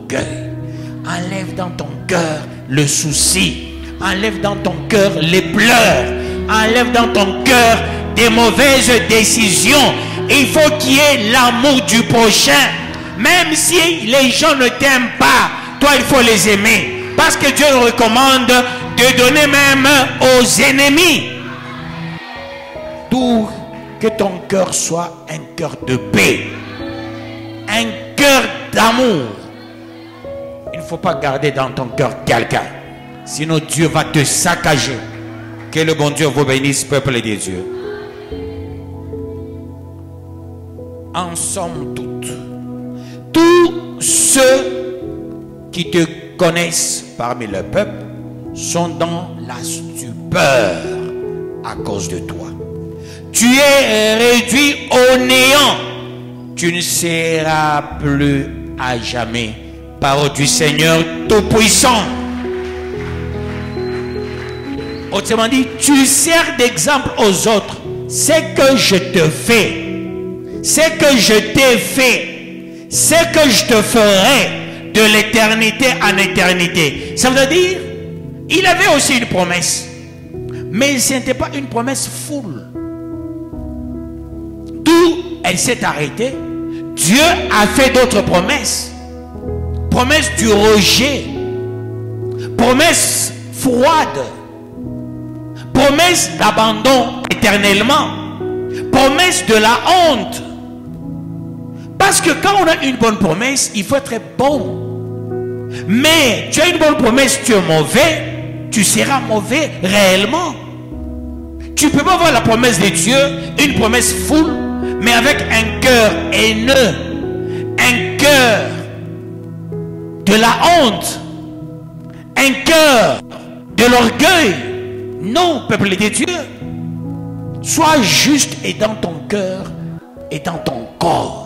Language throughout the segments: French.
l'orgueil. Enlève dans ton cœur le souci. Enlève dans ton cœur les pleurs. Enlève dans ton cœur des mauvaises décisions. Il faut qu'il y ait l'amour du prochain. Même si les gens ne t'aiment pas, toi il faut les aimer. Parce que Dieu nous recommande de donner même aux ennemis. D'où que ton cœur soit un cœur de paix. Un cœur d'amour. Il ne faut pas garder dans ton cœur quelqu'un. Sinon Dieu va te saccager. Que le bon Dieu vous bénisse, peuple de Dieu. En somme toute, tous ceux qui te connaissent parmi le peuple sont dans la stupeur à cause de toi. Tu es réduit au néant. Tu ne seras plus à jamais. Parole du Seigneur Tout-Puissant. Autrement dit, tu sers d'exemple aux autres. C'est que je te fais. C'est que je t'ai fait. C'est que je te ferai de l'éternité en éternité. Ça veut dire, il avait aussi une promesse. Mais ce n'était pas une promesse full. D'où elle s'est arrêtée. Dieu a fait d'autres promesses. Promesse du rejet. Promesse froide. Promesse d'abandon éternellement. Promesse de la honte. Parce que quand on a une bonne promesse, il faut être bon. Mais tu as une bonne promesse, tu es mauvais, tu seras mauvais réellement. Tu ne peux pas avoir la promesse de Dieu, une promesse full, mais avec un cœur haineux, un cœur de la honte, un cœur de l'orgueil. Non, peuple de Dieu, sois juste et dans ton cœur et dans ton corps.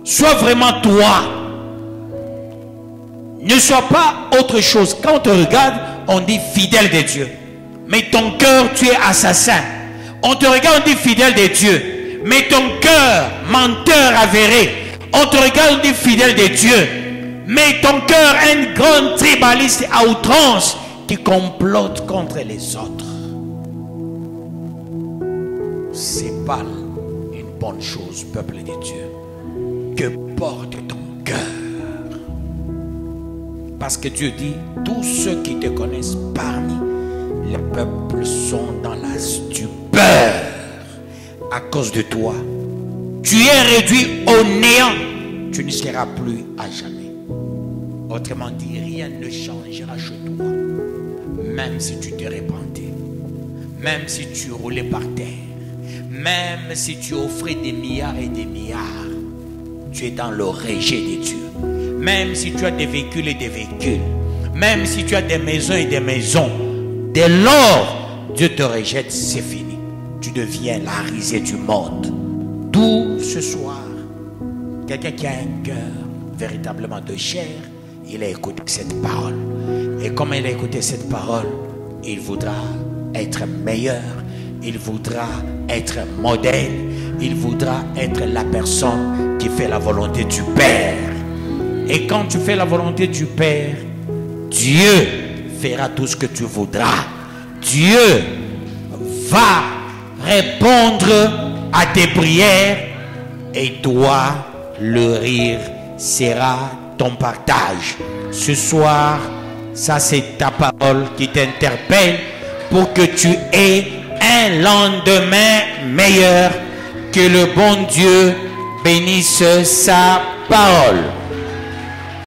Sois vraiment toi. Ne sois pas autre chose. Quand on te regarde, on dit fidèle de Dieu. Mais ton cœur, tu es assassin. On te regarde, on dit fidèle de Dieu. Mais ton cœur, menteur avéré. On te regarde, on dit fidèle de Dieu. Mais ton cœur, un grand tribaliste à outrance qui complote contre les autres. C'est pas une bonne chose, peuple de Dieu. Que porte ton cœur. Parce que Dieu dit, tous ceux qui te connaissent parmi les peuples sont dans la stupeur à cause de toi. Tu es réduit au néant. Tu ne seras plus à jamais. Autrement dit, rien ne changera chez toi. Même si tu te repentais, même si tu roulais par terre, même si tu offrais des milliards et des milliards, tu es dans le rejet de Dieu. Même si tu as des véhicules et des véhicules, même si tu as des maisons et des maisons, dès lors Dieu te rejette, c'est fini. Tu deviens la risée du monde. D'où ce soir, quelqu'un qui a un cœur véritablement de chair, il a écouté cette parole. Et comme il a écouté cette parole, il voudra être meilleur, il voudra être modèle, il voudra être la personne qui fait la volonté du Père. Et quand tu fais la volonté du Père, Dieu fera tout ce que tu voudras. Dieu va répondre à tes prières et toi, le rire sera ton partage. Ce soir, ça c'est ta parole qui t'interpelle pour que tu aies un lendemain meilleur. Que le bon Dieu bénisse sa parole.